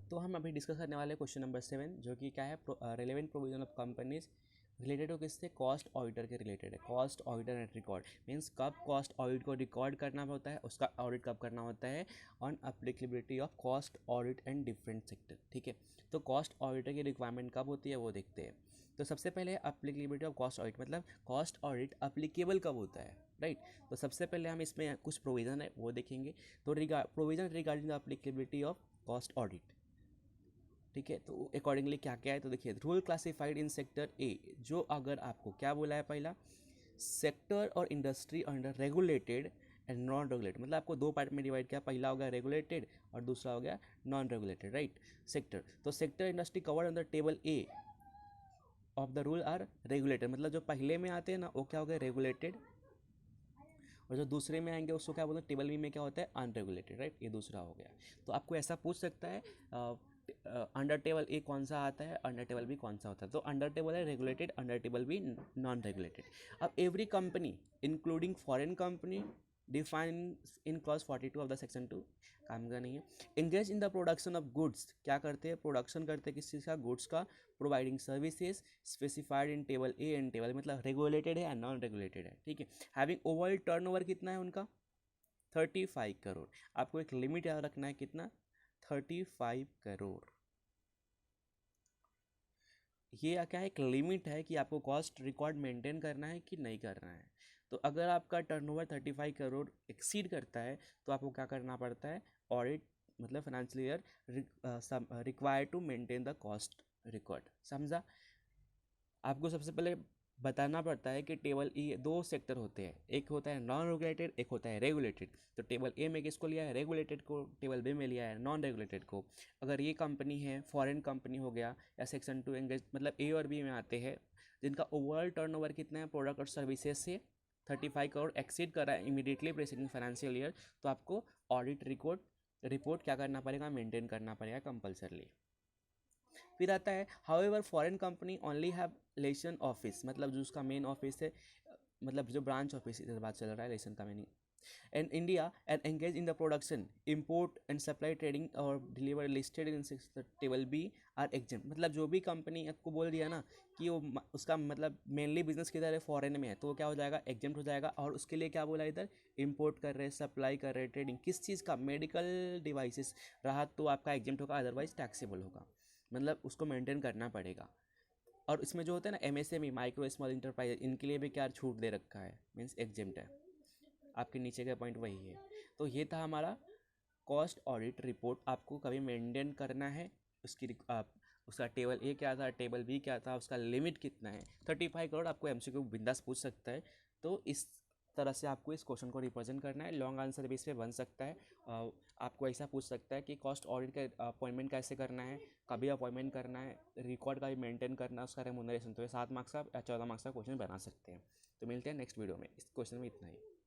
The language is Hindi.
तो हम अभी डिस्कस करने वाले क्वेश्चन नंबर 7, जो कि क्या है, relevant provision of companies related हो किससे, कॉस्ट ऑडिटर के रिलेटेड है। Cost auditor and record means कब कॉस्ट ऑडिट को रिकॉर्ड करना होता है, उसका ऑडिट कब करना होता है, on applicability of cost audit and different sector. ठीक है, तो कॉस्ट ऑडिटर की रिक्वायरमेंट कब होती है वो देखते हैं। तो सबसे पहले अप्लीकेबिलिटी ऑफ कॉस्ट ऑडिट, मतलब कॉस्ट ऑडिट अप्लीकेबल कब होता है, राइट। तो सबसे पहले हम इसमें कुछ प्रोविज़न है वो देखेंगे। तो provision regarding the applicability of cost audit, ठीक है। तो अकॉर्डिंगली क्या क्या है, तो देखिए, rule classified in sector A, जो अगर आपको क्या बोला है, पहला सेक्टर और industry under regulated and non regulated, मतलब आपको दो पार्ट में डिवाइड किया, पहला हो गया रेगुलेटेड और दूसरा हो गया नॉन रेगुलेटेड, राइट। सेक्टर, तो sector industry covered under table A of the rule are regulated, मतलब जो पहले में आते हैं ना वो क्या हो गया, रेगुलेटेड, और जो दूसरे में आएंगे उसको क्या बोलते हैं, टेबल बी में क्या होता है, अनरेगुलेटेड, राइट। ये दूसरा हो गया। तो आपको ऐसा पूछ सकता है अंडर टेबल ए कौन सा आता है, अंडर टेबल बी कौन सा होता है। तो अंडर टेबल है regulated, under table B non regulated. अब every company including foreign company define in clause 42 of the section 2, काम का नहीं है। Engage in the production of goods, क्या करते हैं, प्रोडक्शन करते हैं किस चीज़ का, गुड्स का। Providing services specified in table A and table, मतलब रेगुलेटेड है या नॉन रेगुलेटेड है, ठीक है। हैविंग ओवरऑल टर्नओवर कितना है उनका, 35 करोड़। आपको एक लिमिट याद रखना है, कितना, 35 करोड़। ये क्या है, एक लिमिट है कि आपको कॉस्ट रिकॉर्ड मेंटेन करना है कि नहीं करना है। तो अगर आपका टर्नओवर 35 करोड़ एक्सीड करता है तो आपको क्या करना पड़ता है, ऑडिट, मतलब financial year required to maintain the cost record, समझा। आपको सबसे पहले बताना पड़ता है कि टेबल ई दो सेक्टर होते हैं, एक होता है नॉन रेगुलेटेड, एक होता है रेगुलेटेड। तो टेबल ए में किसको लिया है, रेगुलेटेड को, टेबल बी में लिया है नॉन रेगुलेटेड को। अगर ये कंपनी है, फॉरेन कंपनी हो गया, या सेक्शन 2 एंगेज, मतलब ए और बी में आते हैं, जिनका ओवरऑल टर्नओवर कितना है प्रोडक्ट और सर्विसेज से 35 करोड़ एक्सीड कर रहा है इमीडिएटली प्रेसिडिंग फाइनेंशियल ईयर, तो आपको ऑडिट रिपोर्ट क्या करना पड़ेगा, मेंटेन करना पड़ेगा कंपल्सरली। फिर आता है however foreign company only have lesson office, मतलब जो उसका मेन ऑफिस है, मतलब जो ब्रांच ऑफिस इधर बात चल रहा है, लेसन का meaning, and India and engage in the production import and supply trading और deliver listed in table B are exempt, मतलब जो भी कंपनी आपको बोल दिया ना कि वो उसका मतलब मेनली बिजनेस किधर है, फॉरेन में है, तो वो क्या हो जाएगा, एग्जेम्प्ट हो जाएगा। और उसके लिए क्या बोला इधर, इम्पोर्ट कर रहे, सप्लाई कर रहे, ट्रेडिंग किस चीज़ का, मेडिकल डिवाइसेस रहा तो आपका एग्जेम्प्ट होगा, अदरवाइज टैक्सेबल होगा, मतलब उसको मेंटेन करना पड़ेगा। और इसमें जो होता है ना एमएसएमई, माइक्रो स्मॉल इंटरप्राइज, इनके लिए भी क्या छूट दे रखा है, मीन्स एग्जेम्प्ट है। आपके नीचे का पॉइंट वही है। तो ये था हमारा कॉस्ट ऑडिट रिपोर्ट, आपको कभी मेंटेन करना है, उसका टेबल ए क्या था, टेबल बी क्या था, उसका लिमिट कितना है, 35 करोड़। आपको एमसीक्यू बिंदास पूछ सकता है। तो इस तरह से आपको इस क्वेश्चन को रिप्रेजेंट करना है, लॉन्ग आंसर बेस पे बन सकता है। आपको ऐसा पूछ सकता है कि कॉस्ट ऑडिट का अपॉइंटमेंट कैसे करना है, कभी अपॉइंटमेंट करना है, रिकॉर्ड का भी मेंटेन करना है, उसका रेमुनरेशन। तो ये 7 मार्क्स का या 14 मार्क्स का क्वेश्चन बना सकते हैं। तो मिलते हैं नेक्स्ट वीडियो में, इस क्वेश्चन में इतना ही।